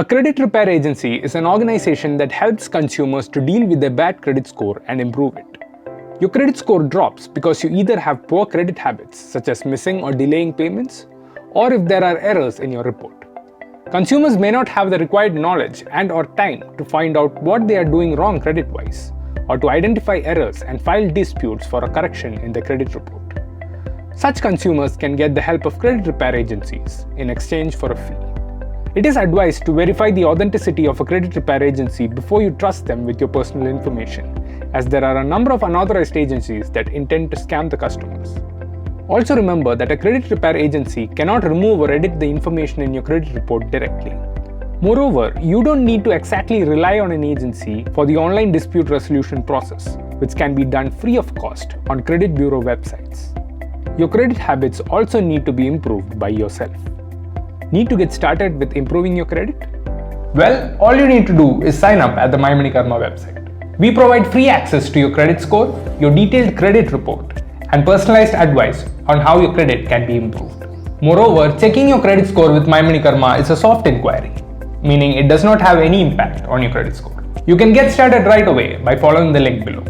A credit repair agency is an organization that helps consumers to deal with their bad credit score and improve it. Your credit score drops because you either have poor credit habits, such as missing or delaying payments, or if there are errors in your report. Consumers may not have the required knowledge and/or time to find out what they are doing wrong credit-wise, or to identify errors and file disputes for a correction in the credit report. Such consumers can get the help of credit repair agencies in exchange for a fee. It is advised to verify the authenticity of a credit repair agency before you trust them with your personal information, as there are a number of unauthorized agencies that intend to scam the customers. Also remember that a credit repair agency cannot remove or edit the information in your credit report directly. Moreover, you don't need to exactly rely on an agency for the online dispute resolution process, which can be done free of cost on credit bureau websites. Your credit habits also need to be improved by yourself. Need to get started with improving your credit? Well, all you need to do is sign up at the MyMoneyKarma website. We provide free access to your credit score, your detailed credit report, and personalized advice on how your credit can be improved. Moreover, checking your credit score with MyMoneyKarma is a soft inquiry, meaning it does not have any impact on your credit score. You can get started right away by following the link below.